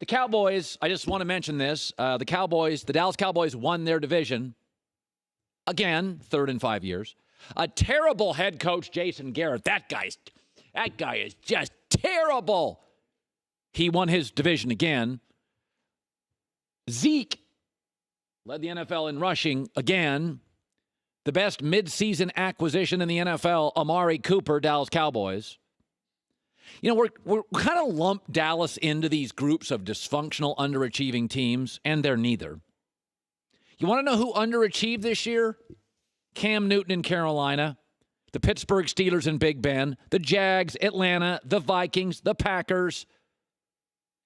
The Cowboys, I just want to mention this. The Dallas Cowboys won their division. Again, third in 5 years. A terrible head coach, Jason Garrett. That guy is just terrible. He won his division again. Zeke led the NFL in rushing again. The best midseason acquisition in the NFL, Amari Cooper, Dallas Cowboys. You know, we're kind of lumped Dallas into these groups of dysfunctional, underachieving teams, and they're neither. You want to know who underachieved this year? Cam Newton in Carolina, the Pittsburgh Steelers in Big Ben, the Jags, Atlanta, the Vikings, the Packers.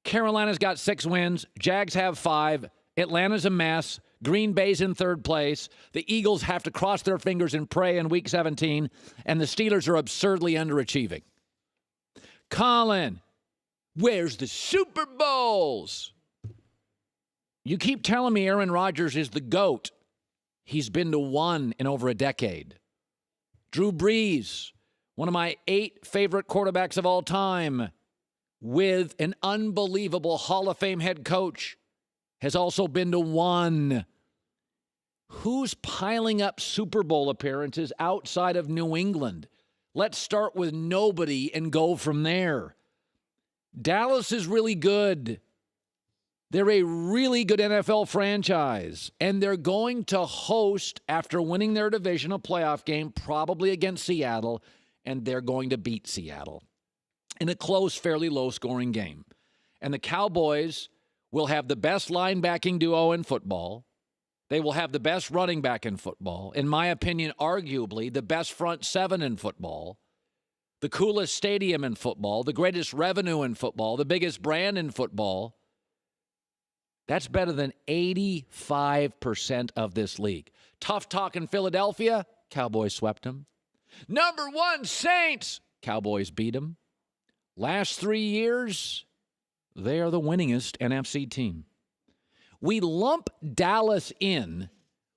Carolina's got 6 wins. Jags have 5. Atlanta's a mess. Green Bay's in third place. The Eagles have to cross their fingers and pray in Week 17. And the Steelers are absurdly underachieving. Colin, where's the Super Bowls? You keep telling me Aaron Rodgers is the GOAT. He's been to 1 in over a decade. Drew Brees, one of my 8 favorite quarterbacks of all time, with an unbelievable Hall of Fame head coach, has also been to 1. Who's piling up Super Bowl appearances outside of New England? Let's start with nobody and go from there. Dallas is really good. They're a really good NFL franchise, and they're going to host, after winning their division, a playoff game, probably against Seattle, and they're going to beat Seattle in a close, fairly low-scoring game. And the Cowboys will have the best linebacking duo in football. They will have the best running back in football. In my opinion, arguably the best front 7 in football, the coolest stadium in football, the greatest revenue in football, the biggest brand in football. That's better than 85% of this league. Tough talk in Philadelphia, Cowboys swept them. Number 1, Saints, Cowboys beat them. Last 3 years, they are the winningest NFC team. We lump Dallas in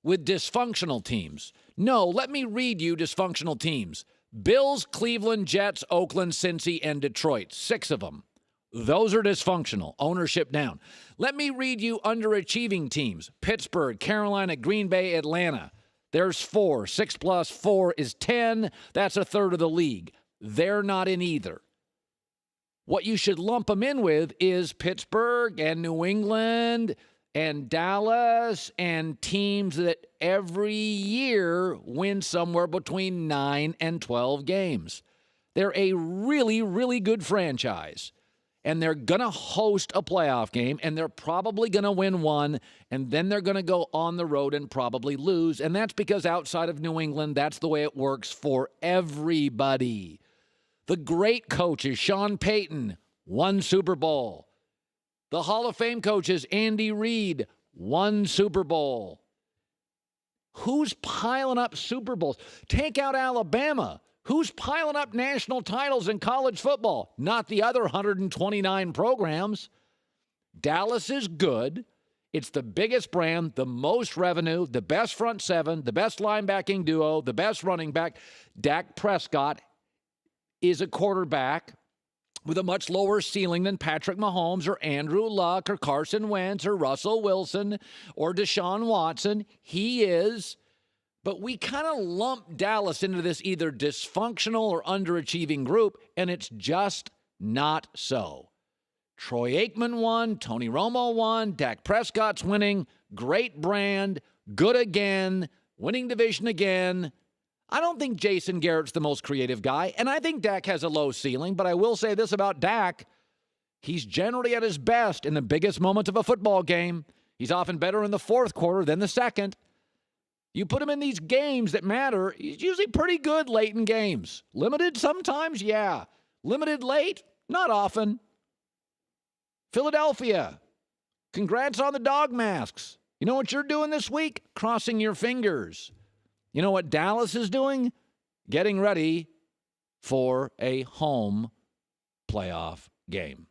with dysfunctional teams. No, let me read you dysfunctional teams. Bills, Cleveland, Jets, Oakland, Cincy, and Detroit. 6 of them. Those are dysfunctional. Ownership down. Let me read you underachieving teams. Pittsburgh, Carolina, Green Bay, Atlanta. There's 4. 6 plus 4 is 10. That's a third of the league. They're not in either. What you should lump them in with is Pittsburgh and New England and Dallas and teams that every year win somewhere between 9 and 12 games. They're a really, really good franchise. And they're going to host a playoff game, and they're probably going to win 1, and then they're going to go on the road and probably lose. And that's because outside of New England, that's the way it works for everybody. The great coach is Sean Payton, 1 Super Bowl. The Hall of Fame coach is Andy Reid, 1 Super Bowl. Who's piling up Super Bowls? Take out Alabama. Who's piling up national titles in college football? Not the other 129 programs. Dallas is good. It's the biggest brand, the most revenue, the best front 7, the best linebacking duo, the best running back. Dak Prescott is a quarterback with a much lower ceiling than Patrick Mahomes or Andrew Luck or Carson Wentz or Russell Wilson or Deshaun Watson. He is. But we kind of lump Dallas into this either dysfunctional or underachieving group, and it's just not so. Troy Aikman won, Tony Romo won, Dak Prescott's winning, great brand, good again, winning division again. I don't think Jason Garrett's the most creative guy, and I think Dak has a low ceiling, but I will say this about Dak. He's generally at his best in the biggest moments of a football game. He's often better in the fourth quarter than the second. You put him in these games that matter, he's usually pretty good late in games. Limited sometimes, yeah. Limited late, not often. Philadelphia, congrats on the dog masks. You know what you're doing this week? Crossing your fingers. You know what Dallas is doing? Getting ready for a home playoff game.